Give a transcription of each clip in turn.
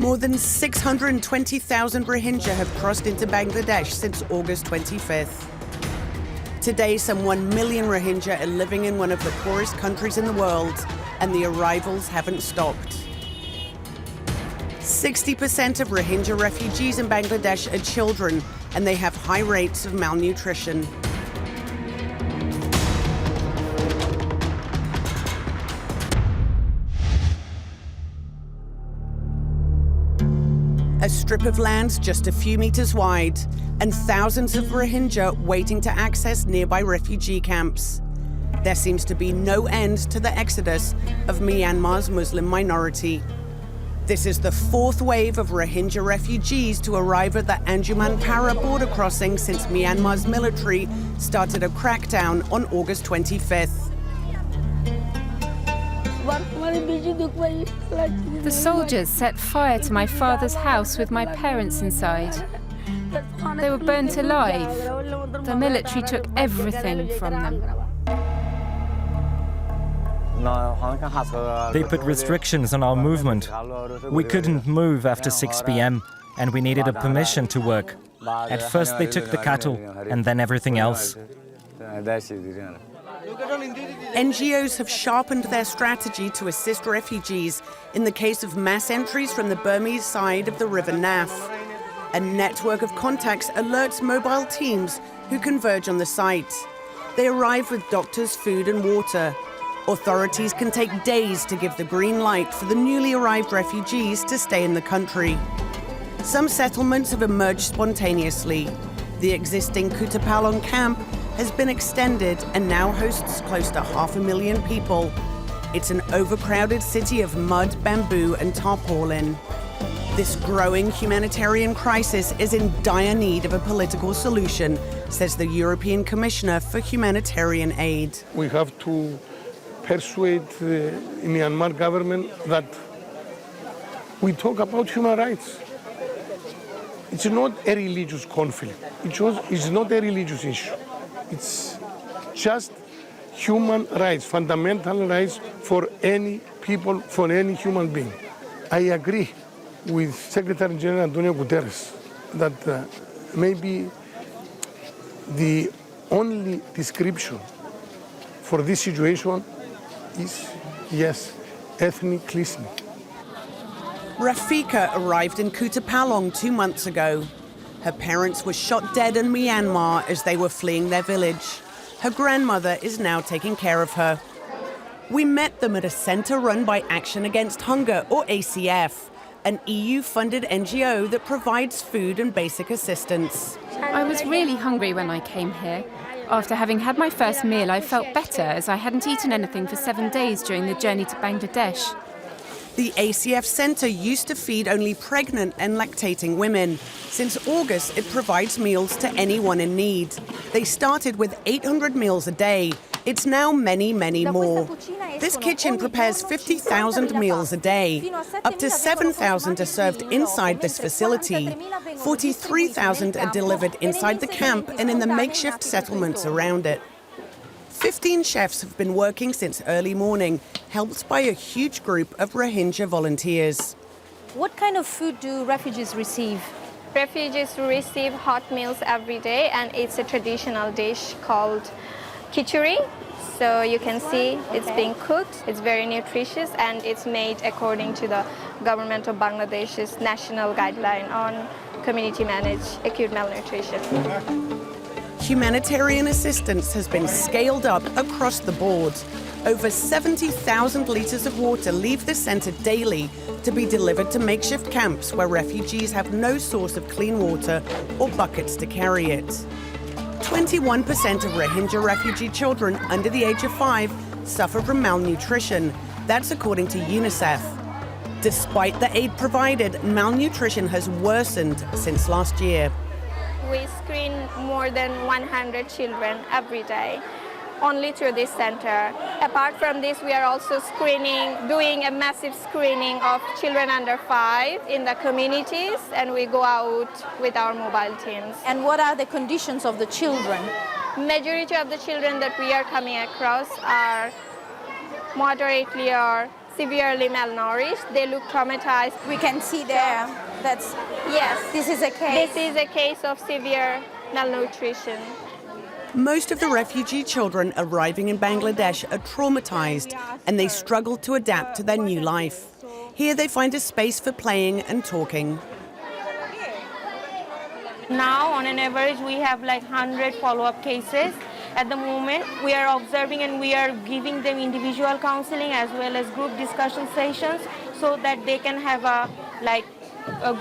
More than 620,000 Rohingya have crossed into Bangladesh since August 25th. Today, some 1 million Rohingya are living in one of the poorest countries in the world, and the arrivals haven't stopped. 60% of Rohingya refugees in Bangladesh are children, and they have high rates of malnutrition. A strip of land just a few meters wide, and thousands of Rohingya waiting to access nearby refugee camps. There seems to be no end to the exodus of Myanmar's Muslim minority. This is the fourth wave of Rohingya refugees to arrive at the Anjuman Para border crossing since Myanmar's military started a crackdown on August 25th. The soldiers set fire to my father's house with my parents inside. They were burnt alive. The military took everything from them. They put restrictions on our movement. We couldn't move after 6 p.m. and we needed a permission to work. At first they took the cattle and then everything else. NGOs have sharpened their strategy to assist refugees in the case of mass entries from the Burmese side of the River Naf. A network of contacts alerts mobile teams who converge on the site. They arrive with doctors, food and water. Authorities can take days to give the green light for the newly arrived refugees to stay in the country. Some settlements have emerged spontaneously. The existing Kutupalong camp has been extended and now hosts close to 500,000 people. It's an overcrowded city of mud, bamboo and tarpaulin. This growing humanitarian crisis is in dire need of a political solution, says the European Commissioner for Humanitarian Aid. We have to persuade the Myanmar government that we talk about human rights. It's not a religious conflict. It's not a religious issue. It's just human rights, fundamental rights for any people, for any human being. I agree with Secretary General Antonio Guterres that maybe the only description for this situation is, yes, ethnic cleansing. Rafika arrived in Kutupalong 2 months ago. Her parents were shot dead in Myanmar as they were fleeing their village. Her grandmother is now taking care of her. We met them at a centre run by Action Against Hunger, or ACF, an EU-funded NGO that provides food and basic assistance. I was really hungry when I came here. After having had my first meal, I felt better as I hadn't eaten anything for 7 days during the journey to Bangladesh. The ACF Centre used to feed only pregnant and lactating women. Since August, it provides meals to anyone in need. They started with 800 meals a day. It's now many, many more. This kitchen prepares 50,000 meals a day. Up to 7,000 are served inside this facility. 43,000 are delivered inside the camp and in the makeshift settlements around it. 15 chefs have been working since early morning, helped by a huge group of Rohingya volunteers. What kind of food do refugees receive? Refugees receive hot meals every day, and it's a traditional dish called khichdi. So you can see it's being cooked, it's very nutritious, and it's made according to the government of Bangladesh's national guideline on community-managed acute malnutrition. Humanitarian assistance has been scaled up across the board. Over 70,000 litres of water leave the centre daily to be delivered to makeshift camps where refugees have no source of clean water or buckets to carry it. 21% of Rohingya refugee children under the age of 5 suffer from malnutrition. That's according to UNICEF. Despite the aid provided, malnutrition has worsened since last year. We screen more than 100 children every day, only through this center. Apart from this, we are also doing a massive screening of children under 5 in the communities, and we go out with our mobile teams. And what are the conditions of the children? Majority of the children that we are coming across are moderately or severely malnourished. They look traumatized. We can see there. That's Yes, this is a case. this is a case of severe malnutrition. Most of the refugee children arriving in Bangladesh are traumatized and they struggle to adapt to their new life. Here they find a space for playing and talking. Now, on an average, we have like 100 follow-up cases. At the moment, we are observing and we are giving them individual counseling as well as group discussion sessions so that they can have a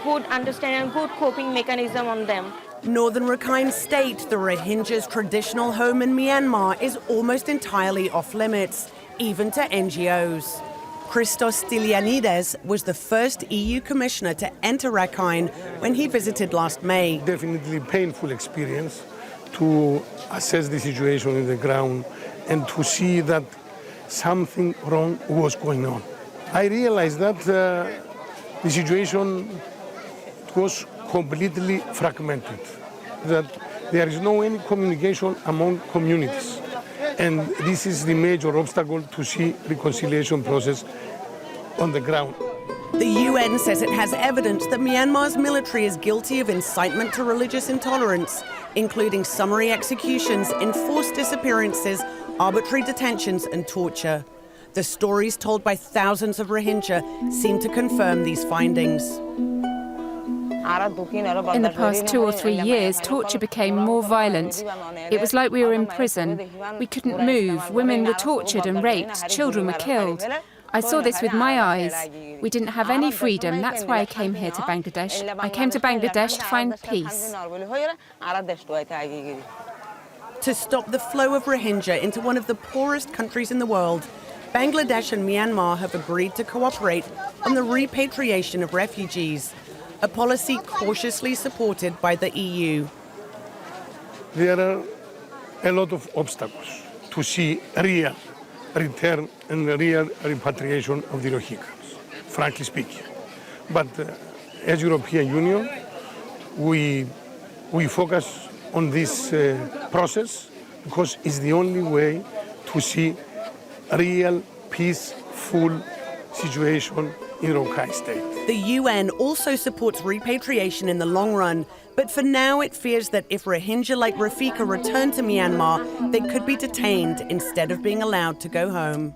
good understanding and good coping mechanism on them. Northern Rakhine State, the Rohingyas' traditional home in Myanmar, is almost entirely off limits, even to NGOs. Christos Stylianides was the first EU commissioner to enter Rakhine when he visited last May. Definitely painful experience to assess the situation on the ground and to see that something wrong was going on. I realized that the situation was completely fragmented, that there is no any communication among communities. And this is the major obstacle to see reconciliation process on the ground. The UN says it has evidence that Myanmar's military is guilty of incitement to religious intolerance, including summary executions, enforced disappearances, arbitrary detentions and torture. The stories told by thousands of Rohingya seem to confirm these findings. In the past 2 or 3 years, torture became more violent. It was like we were in prison. We couldn't move. Women were tortured and raped. Children were killed. I saw this with my eyes. We didn't have any freedom. That's why I came here to Bangladesh. I came to Bangladesh to find peace. To stop the flow of Rohingya into one of the poorest countries in the world, Bangladesh and Myanmar have agreed to cooperate on the repatriation of refugees, a policy cautiously supported by the EU. There are a lot of obstacles to see real return and real repatriation of the Rohingyas, frankly speaking. But as European Union, we focus on this process because it's the only way to see a real peaceful situation in Rakhine State. The UN also supports repatriation in the long run, but for now it fears that if Rohingya like Rafika return to Myanmar, they could be detained instead of being allowed to go home.